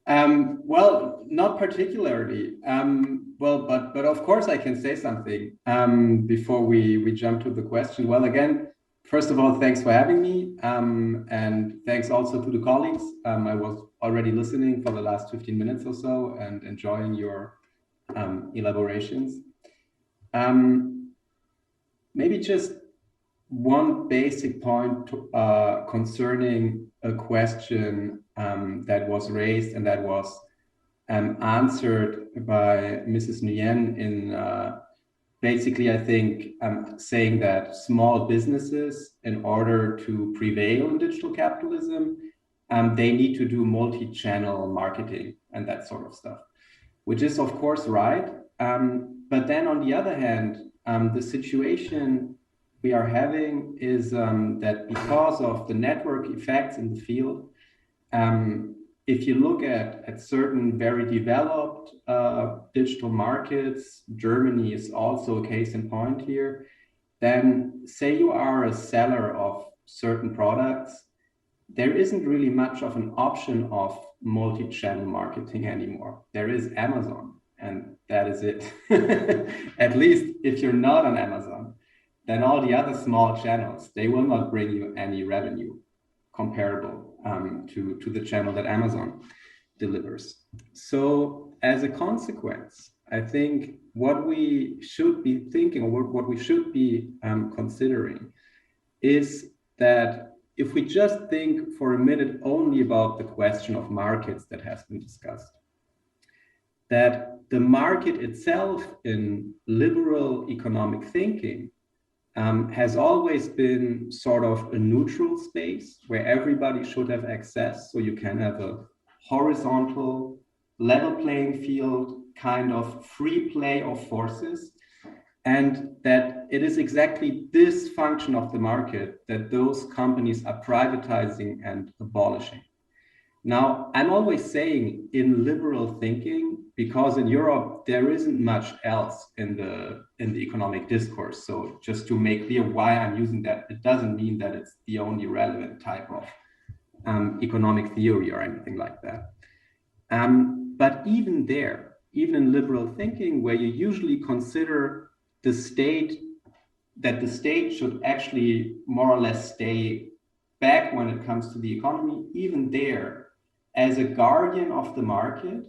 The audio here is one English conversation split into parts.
Well, not particularly. But of course I can say something before we jump to the question. Well, again, first of all, thanks for having me, and thanks also to the colleagues. I was already listening for the last 15 minutes or so and enjoying your elaborations. Maybe just one basic point concerning a question that was raised and that was answered by Mrs. Nguyen in basically, I think, saying that small businesses, in order to prevail in digital capitalism, they need to do multi-channel marketing and that sort of stuff, which is of course right. But then on the other hand, the situation we are having is that because of the network effects in the field, if you look at certain very developed digital markets, Germany is also a case in point here, then say you are a seller of certain products, there isn't really much of an option of multi-channel marketing anymore. There is Amazon, and that is it. At least if you're not on Amazon, then all the other small channels, they will not bring you any revenue comparable to the channel that Amazon delivers. So as a consequence, I think what we should be thinking, or what we should be considering, is that if we just think for a minute only about the question of markets that has been discussed, that the market itself in liberal economic thinking has always been sort of a neutral space where everybody should have access. So you can have a horizontal, level playing field, kind of free play of forces. And that it is exactly this function of the market that those companies are privatizing and abolishing. Now, I'm always saying in liberal thinking, because in Europe, there isn't much else in the economic discourse. So just to make clear why I'm using that, it doesn't mean that it's the only relevant type of economic theory or anything like that. But even there, even in liberal thinking, where you usually consider the state, that the state should actually more or less stay back when it comes to the economy, even there, as a guardian of the market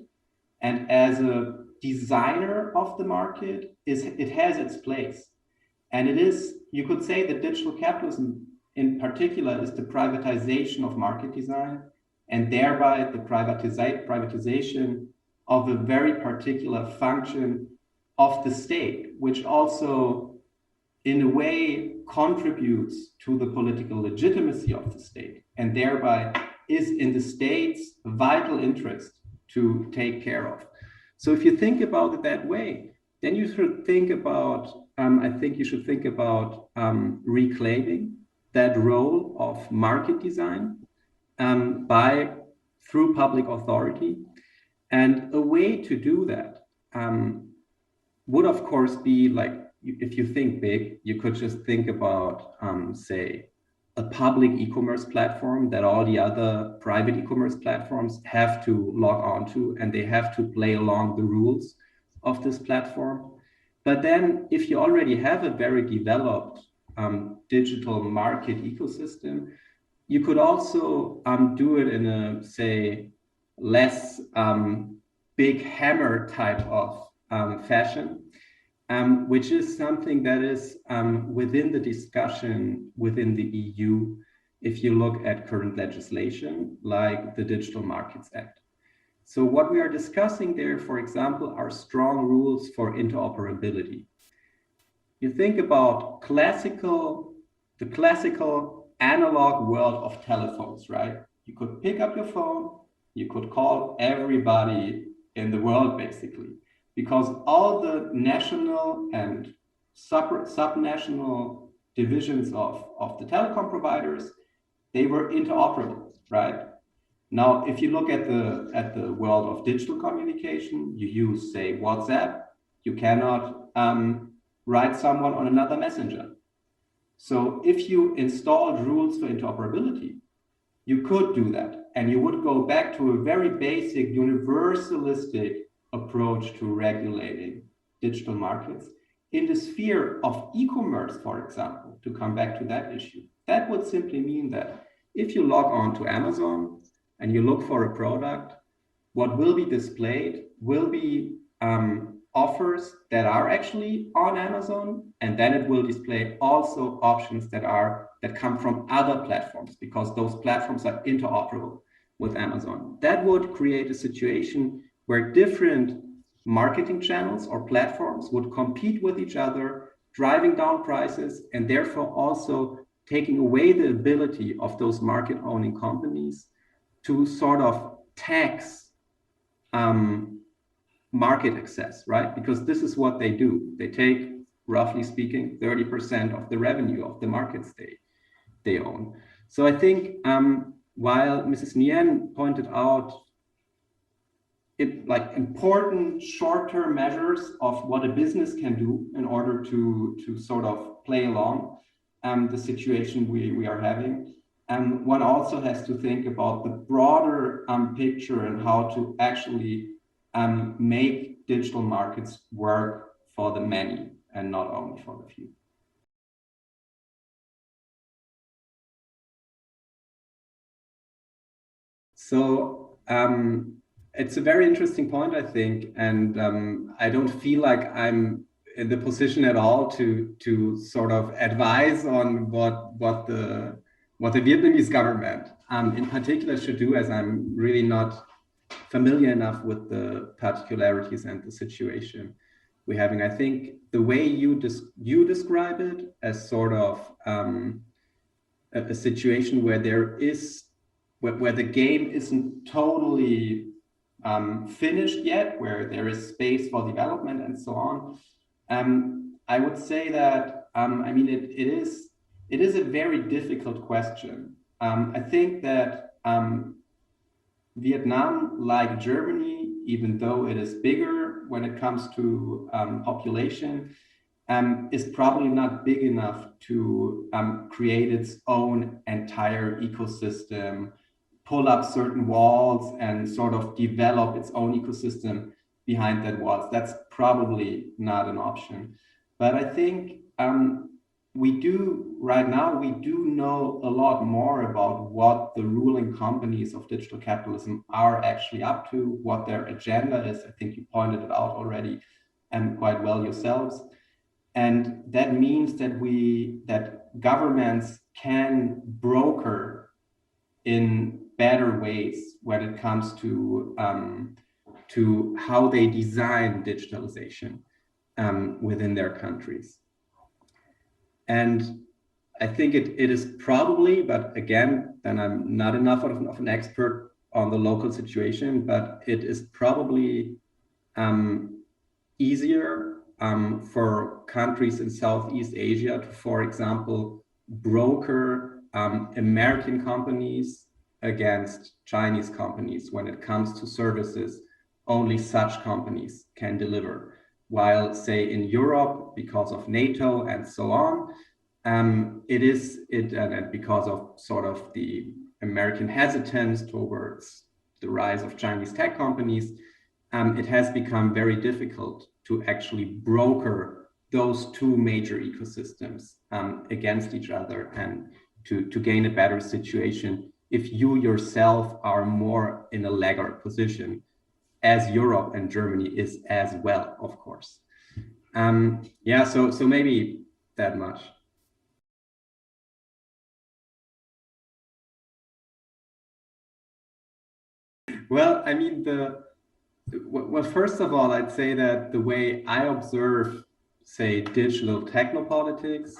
and as a designer of the market, it has its place. And it is, you could say that digital capitalism in particular is the privatization of market design, and thereby the privatization of a very particular function of the state, which also in a way contributes to the political legitimacy of the state, and thereby is in the state's vital interest to take care of. So if you think about it that way, then you should think about, I think you should think about reclaiming that role of market design through public authority. And a way to do that would of course be like, if you think big, you could just think about, say, a public e-commerce platform that all the other private e-commerce platforms have to log on to, and they have to play along the rules of this platform. But then if you already have a very developed digital market ecosystem, you could also do it in a, say, less big hammer type of fashion, which is something that is within the discussion within the EU, if you look at current legislation like the Digital Markets Act. So what we are discussing there, for example, are strong rules for interoperability. You think about the classical analog world of telephones, right? You could pick up your phone, you could call everybody in the world, basically, because all the national and subnational divisions of the telecom providers, they were interoperable, right? Now, if you look at the world of digital communication, you use, say, WhatsApp, you cannot write someone on another messenger. So if you installed rules for interoperability, you could do that. And you would go back to a very basic universalistic approach to regulating digital markets. In the sphere of e-commerce, for example, to come back to that issue, that would simply mean that if you log on to Amazon and you look for a product, what will be displayed will be offers that are actually on Amazon, and then it will display also options that come from other platforms, because those platforms are interoperable with Amazon. That would create a situation where different marketing channels or platforms would compete with each other, driving down prices, and therefore also taking away the ability of those market-owning companies to sort of tax market access, right? Because this is what they do. They take, roughly speaking, 30% of the revenue of the markets they own. So I think while Mrs. Nguyen pointed out important short-term measures of what a business can do in order to sort of play along the situation we are having, one also has to think about the broader picture and how to actually make digital markets work for the many and not only for the few. So it's a very interesting point, I think, and I don't feel like I'm in the position at all to sort of advise on what the Vietnamese government in particular should do, as I'm really not familiar enough with the particularities and the situation we're having. I think the way you describe it as sort of a situation where where the game isn't totally finished yet, where there is space for development and so on. I would say that I mean it is a very difficult question. I think that Vietnam, like Germany, even though it is bigger when it comes to population, is probably not big enough to create its own entire ecosystem, pull up certain walls and sort of develop its own ecosystem behind that walls. That's probably not an option. But I think right now we do know a lot more about what the ruling companies of digital capitalism are actually up to, what their agenda is. I think you pointed it out already and quite well yourselves. And that means that governments can broker in better ways when it comes to how they design digitalization within their countries. And I think it is probably, but again, then I'm not enough of an expert on the local situation, but it is probably easier for countries in Southeast Asia to, for example, broker American companies against Chinese companies when it comes to services only such companies can deliver. While, say, in Europe, because of NATO and so on, and because of sort of the American hesitance towards the rise of Chinese tech companies, it has become very difficult to actually broker those two major ecosystems against each other and to gain a better situation if you yourself are more in a laggard position, as Europe and Germany is as well, of course. Yeah, so maybe that much. Well, I mean, well, first of all, I'd say that the way I observe, say, digital technopolitics,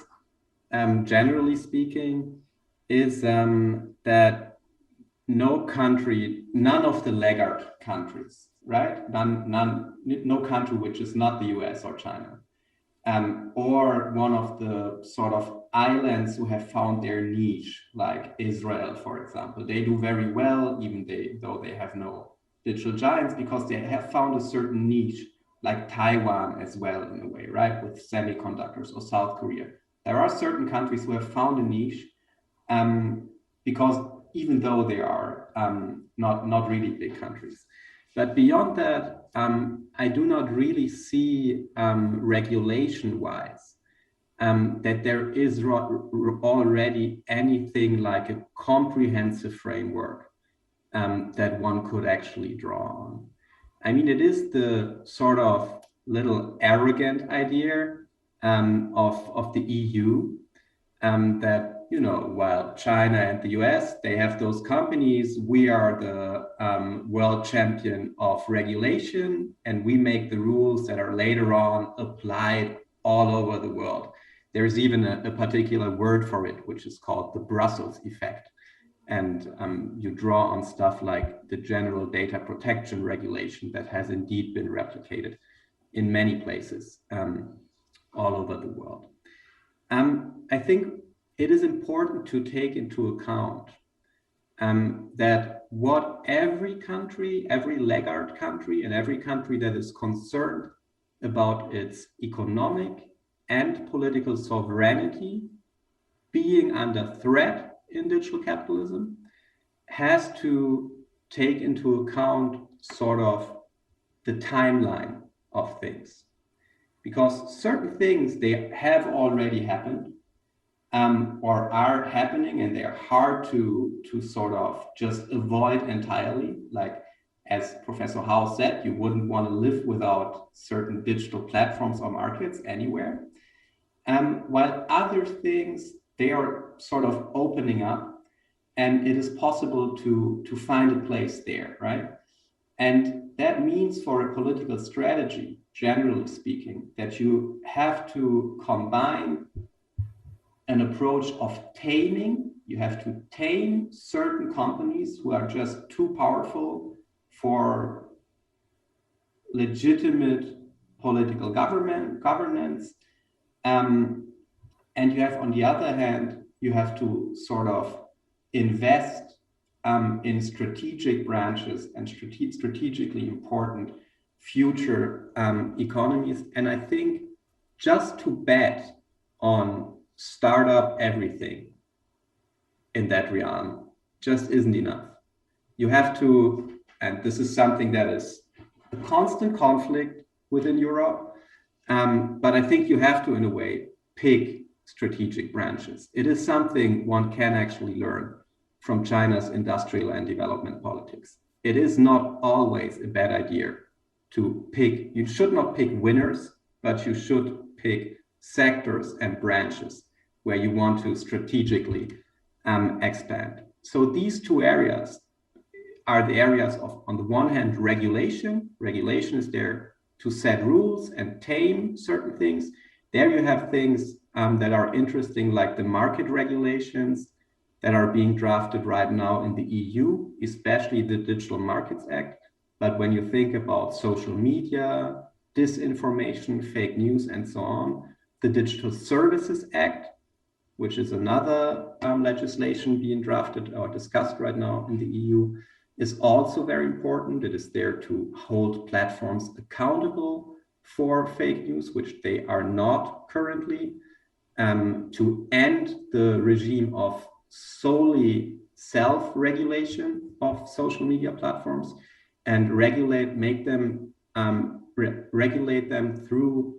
generally speaking, is that none of the laggard countries, right? No country which is not the US or China, or one of the sort of islands who have found their niche, like Israel, for example. They do very well, even though they have no digital giants, because they have found a certain niche, like Taiwan as well, in a way, right? With semiconductors, or South Korea. There are certain countries who have found a niche because even though they are not really big countries. But beyond that, I do not really see regulation-wise that there is already anything like a comprehensive framework that one could actually draw on. I mean, it is the sort of little arrogant idea of the EU that, you know, while China and the US, they have those companies, we are the world champion of regulation, and we make the rules that are later on applied all over the world. There's even a particular word for it, which is called the Brussels effect. And you draw on stuff like the General Data Protection Regulation that has indeed been replicated in many places all over the world. I think it is important to take into account that what every country, every laggard country, and every country that is concerned about its economic and political sovereignty being under threat in digital capitalism has to take into account sort of the timeline of things. Because certain things, they have already happened or are happening, and they are hard to sort of just avoid entirely. Like, as Professor Howe said, you wouldn't want to live without certain digital platforms or markets anywhere. While other things, they are sort of opening up, and it is possible to find a place there, right? And that means for a political strategy, generally speaking, that you have to combine an approach of taming. You have to tame certain companies who are just too powerful for legitimate political governance. And you have, on the other hand, you have to sort of invest in strategic branches and strategically important future economies. And I think just to bet on startup everything in that realm just isn't enough. You have to, and this is something that is a constant conflict within Europe, but I think you have to, in a way, pick strategic branches. It is something one can actually learn from China's industrial and development politics. It is not always a bad idea to pick. You should not pick winners, but you should pick sectors and branches where you want to strategically expand. So these two areas are the areas of, on the one hand, regulation. Regulation is there to set rules and tame certain things. There you have things that are interesting, like the market regulations that are being drafted right now in the EU, especially the Digital Markets Act. But when you think about social media, disinformation, fake news, and so on, the Digital Services Act, which is another legislation being drafted or discussed right now in the EU, is also very important. It is there to hold platforms accountable for fake news, which they are not currently, to end the regime of solely self-regulation of social media platforms and make them regulate them through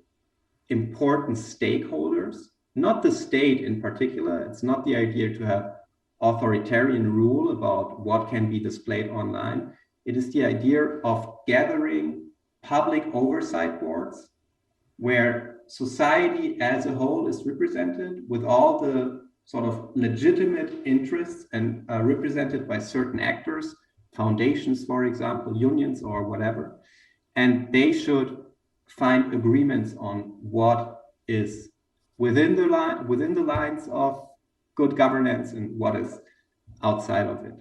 important stakeholders, not the state in particular. It's not the idea to have authoritarian rule about what can be displayed online. It is the idea of gathering public oversight boards where society as a whole is represented with all the sort of legitimate interests and represented by certain actors, foundations, for example, unions or whatever. And they should find agreements on what is within the lines of good governance and what is outside of it.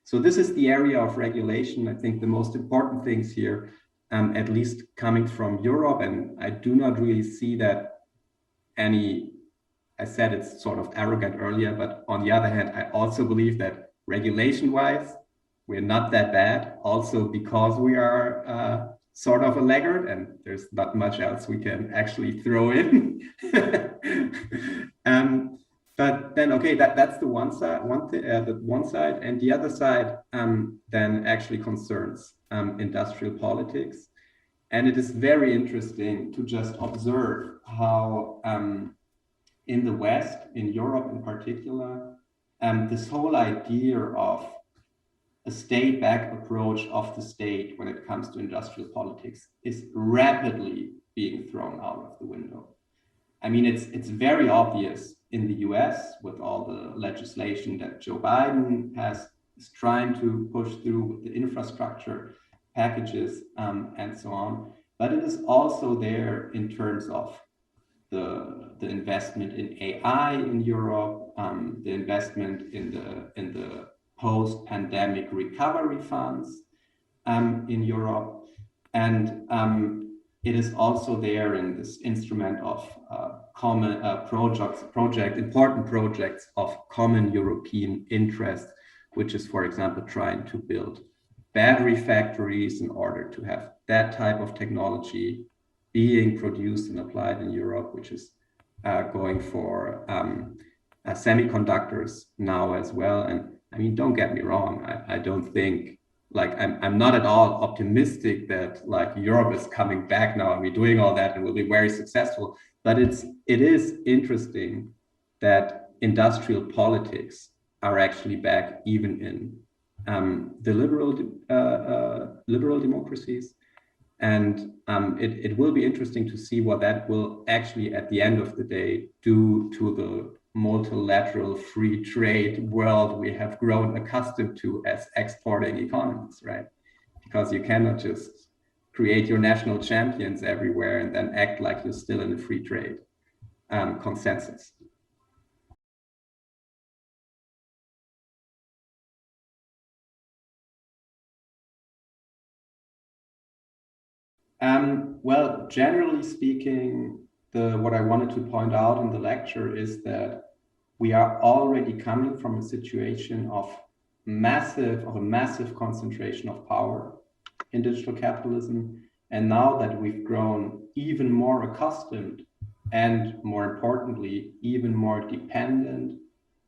So this is the area of regulation. I think the most important things here, at least coming from Europe, and I do not really see that I said it's sort of arrogant earlier, but on the other hand, I also believe that regulation-wise, we're not that bad, also because we are sort of a laggard and there's not much else we can actually throw in. But then, okay, that's the one side, the one side, and the other side then actually concerns industrial politics. And it is very interesting to just observe how in the West, in Europe in particular, this whole idea of a state-backed approach of the state when it comes to industrial politics is rapidly being thrown out of the window. I mean, it's very obvious in the US with all the legislation that Joe Biden is trying to push through with the infrastructure packages and so on. But it is also there in terms of the investment in AI in Europe, the investment in the post-pandemic recovery funds in Europe, and it is also there in this instrument of common important projects of common European interest, which is, for example, trying to build battery factories in order to have that type of technology being produced and applied in Europe, which is going for semiconductors now as well. And I mean, don't get me wrong, I don't think, like, I'm not at all optimistic that like Europe is coming back now and we're doing all that and will be very successful. But it is interesting that industrial politics are actually back even in the liberal democracies. And it will be interesting to see what that will actually, at the end of the day, do to the multilateral free trade world we have grown accustomed to as exporting economies, right? Because you cannot just create your national champions everywhere and then act like you're still in a free trade consensus. Well, generally speaking, what I wanted to point out in the lecture is that we are already coming from a situation of a massive concentration of power in digital capitalism. And now that we've grown even more accustomed and, more importantly, even more dependent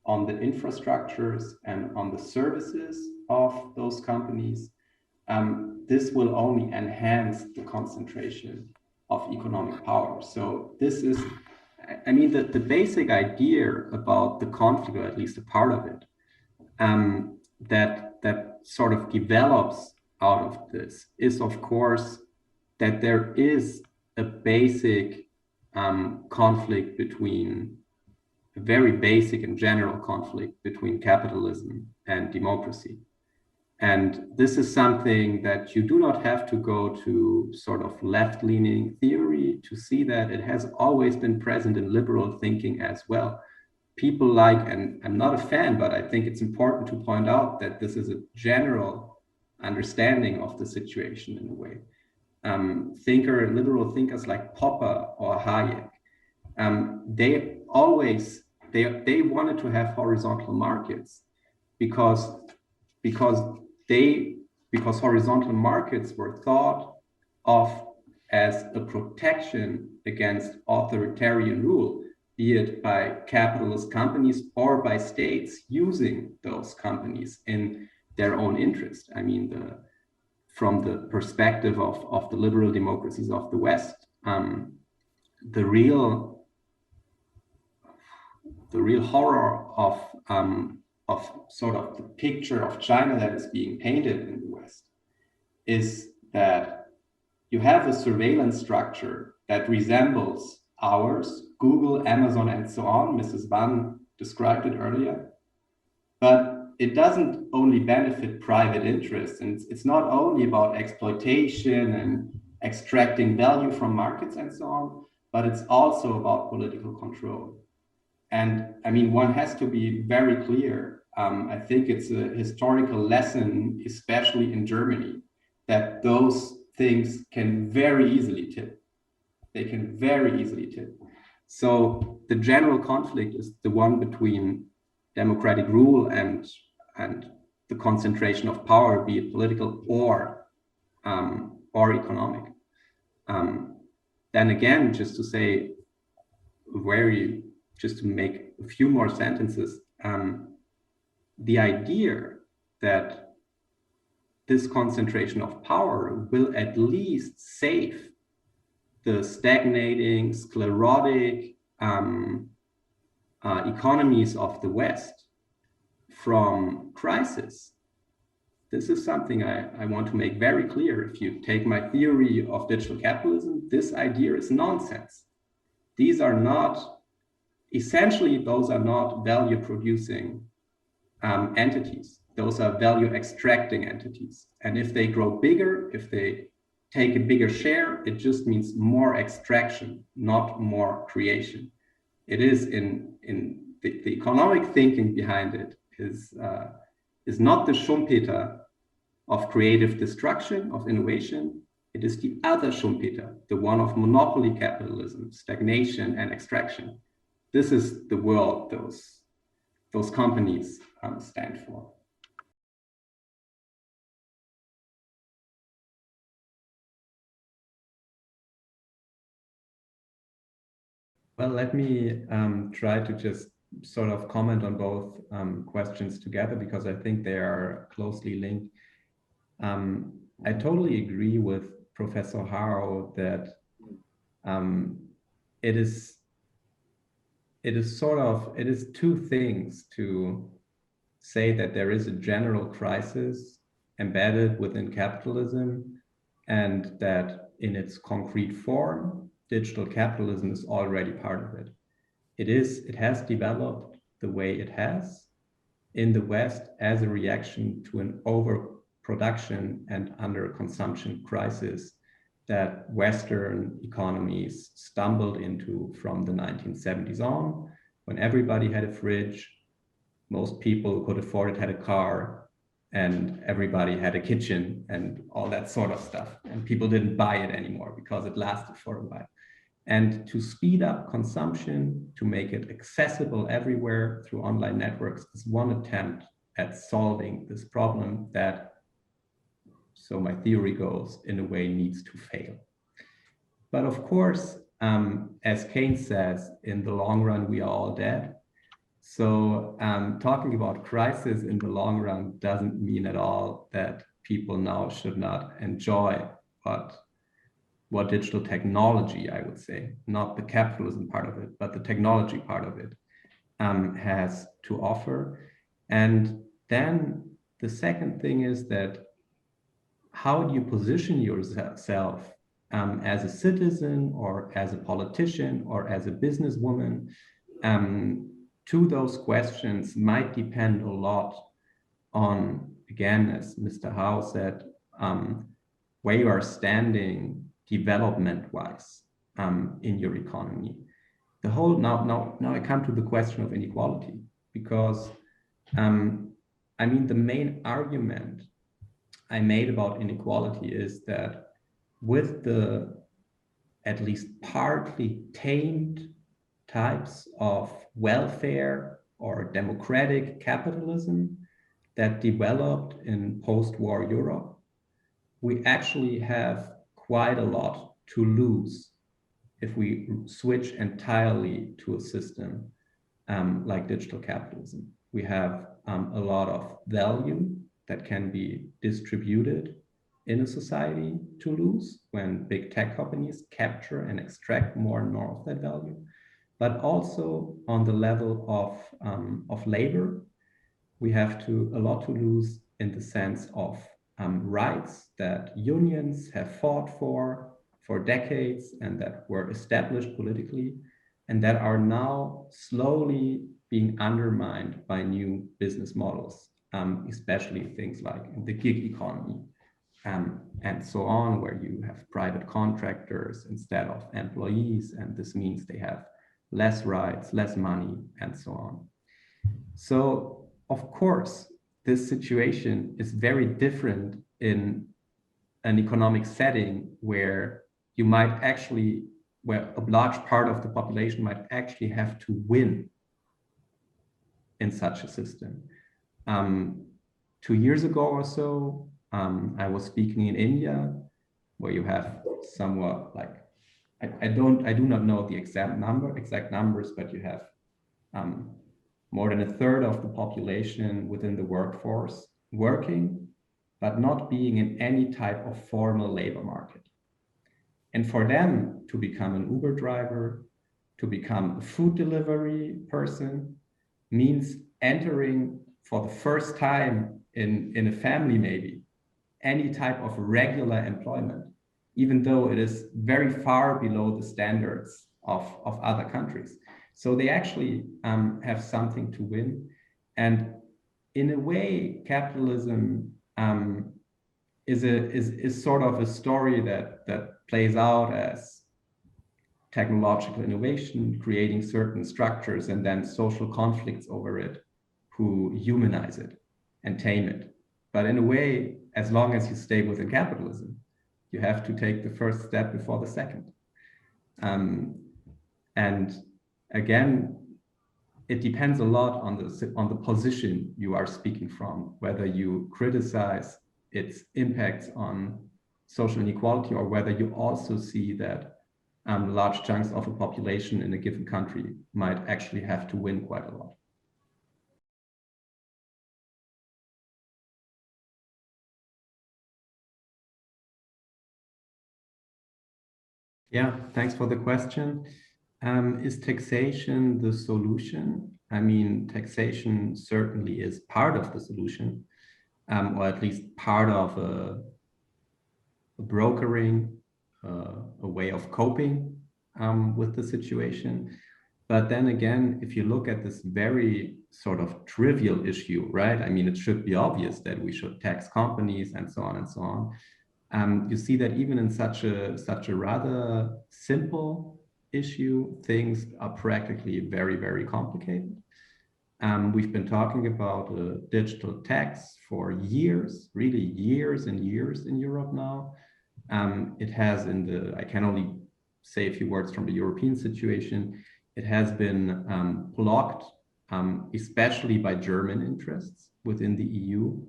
on the infrastructures and on the services of those companies, this will only enhance the concentration of economic power. So this is, I mean, the basic idea about the conflict, or at least a part of it, that sort of develops out of this is, of course, that there is a basic conflict between, a very basic and general conflict between capitalism and democracy. And this is something that you do not have to go to sort of left-leaning theory to see that it has always been present in liberal thinking as well. People like, and I'm not a fan, but I think it's important to point out that this is a general understanding of the situation in a way. Liberal thinkers like Popper or Hayek, they wanted to have horizontal markets because horizontal markets were thought of as a protection against authoritarian rule, be it by capitalist companies or by states using those companies in their own interest. I mean, from the perspective of the liberal democracies of the West, the real horror of sort of the picture of China that is being painted in the West is that you have a surveillance structure that resembles ours, Google, Amazon, and so on. Mrs. Van described it earlier. But it doesn't only benefit private interests, and it's not only about exploitation and extracting value from markets and so on, but it's also about political control. And I mean, one has to be very clear. I think it's a historical lesson, especially in Germany, that those things can very easily tip. They can very easily tip. So the general conflict is the one between democratic rule and the concentration of power, be it political or economic. Then again, just to say, just to make a few more sentences. The idea that this concentration of power will at least save the stagnating, sclerotic economies of the West from crisis. This is something I want to make very clear. If you take my theory of digital capitalism, this idea is nonsense. These are not, essentially, those are not value producing entities. Those are value extracting entities. And if they grow bigger, if they take a bigger share, it just means more extraction, not more creation. It is in the economic thinking behind it is not the Schumpeter of creative destruction, of innovation. It is the other Schumpeter, the one of monopoly capitalism, stagnation and extraction. This is the world those companies stand for. Well, let me try to just sort of comment on both questions together, because I think they are closely linked. I totally agree with Professor Haro that it is two things to say that there is a general crisis embedded within capitalism, and that in its concrete form, digital capitalism is already part of it. It has developed the way it has in the West as a reaction to an overproduction and underconsumption crisis that Western economies stumbled into from the 1970s on, when everybody had a fridge, most people who could afford it had a car, and everybody had a kitchen and all that sort of stuff. And people didn't buy it anymore because it lasted for a while. And to speed up consumption, to make it accessible everywhere through online networks, is one attempt at solving this problem that, so my theory goes, in a way needs to fail. But of course, as Keynes says, in the long run, we are all dead. So talking about crisis in the long run doesn't mean at all that people now should not enjoy what digital technology, I would say, not the capitalism part of it, but the technology part of it, has to offer. And then the second thing is that how do you position yourself as a citizen or as a politician or as a businesswoman? To those questions might depend a lot on, again, as Mr. Howe said, where you are standing development-wise in your economy. The whole now I come to the question of inequality, because I mean, the main argument I made about inequality is that with the at least partly tamed types of welfare or democratic capitalism that developed in post-war Europe, we actually have quite a lot to lose if we switch entirely to a system like digital capitalism. We have a lot of value that can be distributed in a society to lose when big tech companies capture and extract more and more of that value. But also on the level of labor, we have a lot to lose in the sense of rights that unions have fought for decades and that were established politically, and that are now slowly being undermined by new business models, especially things like in the gig economy and so on, where you have private contractors instead of employees, and this means they have less rights, less money, and so on. So, of course, this situation is very different in an economic setting where you might actually, where a large part of the population might actually have to win in such a system. 2 years ago or so, I was speaking in India, where you have somewhat like, I do not know the exact numbers, but you have more than a third of the population within the workforce working, but not being in any type of formal labor market. And for them to become an Uber driver, to become a food delivery person, means entering for the first time in a family, maybe, any type of regular employment, even though it is very far below the standards of other countries. So they actually have something to win. And in a way, capitalism is sort of a story that plays out as technological innovation, creating certain structures, and then social conflicts over it, who humanize it and tame it. But in a way, as long as you stay within capitalism, you have to take the first step before the second. And again, it depends a lot on the position you are speaking from, whether you criticize its impacts on social inequality or whether you also see that large chunks of a population in a given country might actually have to win quite a lot. Yeah, thanks for the question. Is taxation the solution? I mean, taxation certainly is part of the solution, or at least part of a brokering, a way of coping with the situation. But then again, if you look at this very sort of trivial issue, right? I mean, it should be obvious that we should tax companies and so on and so on. You see that even in such a rather simple issue, things are practically very, very complicated. We've been talking about a digital tax for years, really years and years in Europe now. It has I can only say a few words from the European situation. It has been blocked, especially by German interests within the EU.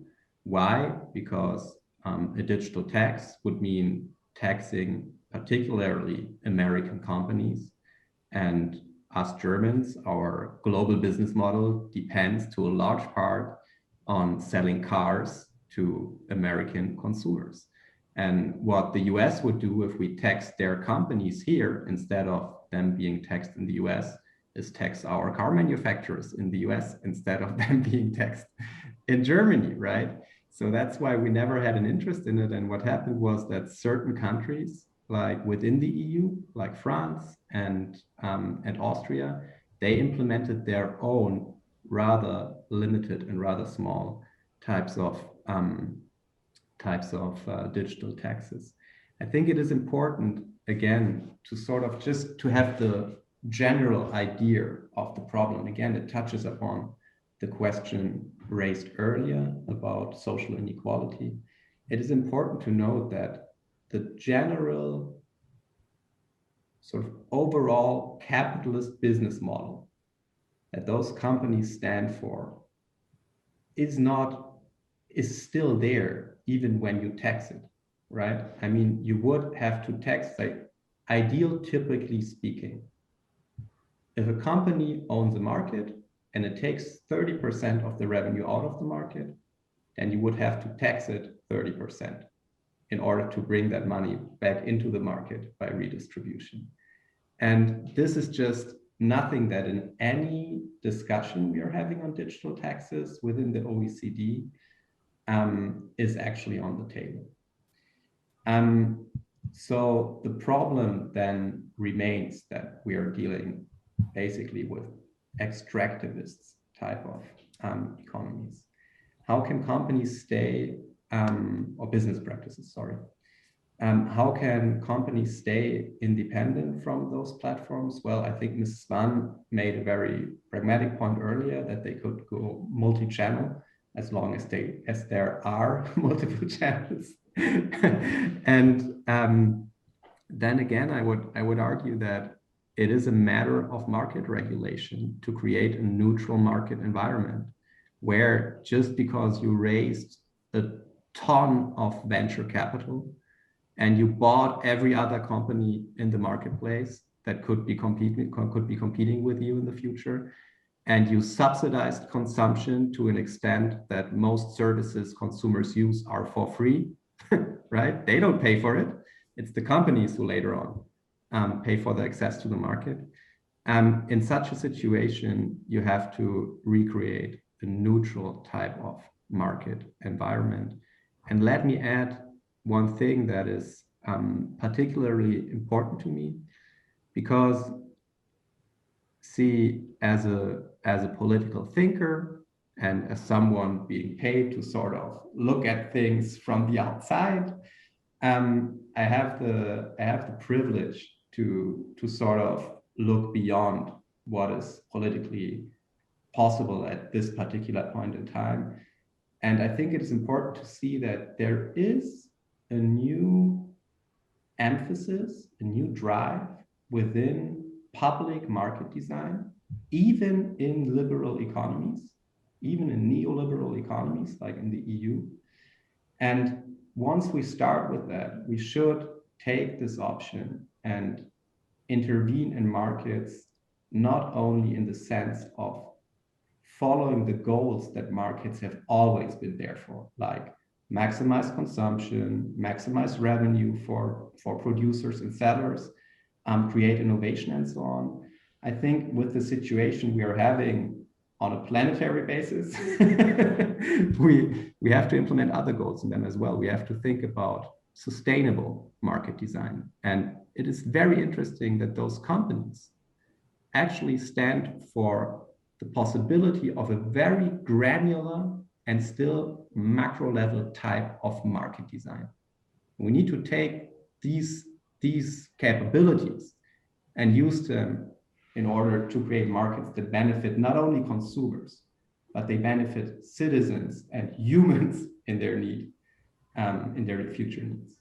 Why? Because a digital tax would mean taxing particularly American companies. And us Germans, our global business model depends to a large part on selling cars to American consumers. And what the US would do if we tax their companies here instead of them being taxed in the US is tax our car manufacturers in the US instead of them being taxed in Germany, right? So that's why we never had an interest in it. And what happened was that certain countries, like within the EU, like France and Austria, they implemented their own rather limited and rather small types of digital taxes. I think it is important, again, to sort of just to have the general idea of the problem. Again, it touches upon the question raised earlier about social inequality. It is important to note that the general sort of overall capitalist business model that those companies stand for is still there even when you tax it, right? I mean, you would have to tax, like, typically speaking, if a company owns a market and it takes 30% of the revenue out of the market, then you would have to tax it 30% in order to bring that money back into the market by redistribution. And this is just nothing that in any discussion we are having on digital taxes within the OECD is actually on the table. So the problem then remains that we are dealing basically with extractivist type of economies. How can companies stay, or business practices, sorry. How can companies stay independent from those platforms? Well, I think Mrs. Swan made a very pragmatic point earlier that they could go multi-channel as long as there are multiple channels. And then again, I would argue that it is a matter of market regulation to create a neutral market environment where just because you raised a ton of venture capital and you bought every other company in the marketplace that could be competing with you in the future, and you subsidized consumption to an extent that most services consumers use are for free, right? They don't pay for it. It's the companies who later on pay for the access to the market. In such a situation, you have to recreate a neutral type of market environment. And let me add one thing that is particularly important to me, because see, as a political thinker and as someone being paid to sort of look at things from the outside, I have the privilege to sort of look beyond what is politically possible at this particular point in time. And I think it is important to see that there is a new emphasis, a new drive within public market design, even in liberal economies, even in neoliberal economies like in the EU. And once we start with that, we should take this option and intervene in markets, not only in the sense of following the goals that markets have always been there for, like maximize consumption, maximize revenue for producers and sellers, create innovation and so on. I think with the situation we are having on a planetary basis, we have to implement other goals in them as well. We have to think about sustainable market design. And it is very interesting that those companies actually stand for the possibility of a very granular and still macro level type of market design. We need to take these capabilities and use them in order to create markets that benefit not only consumers, but they benefit citizens and humans in their need, in their future needs.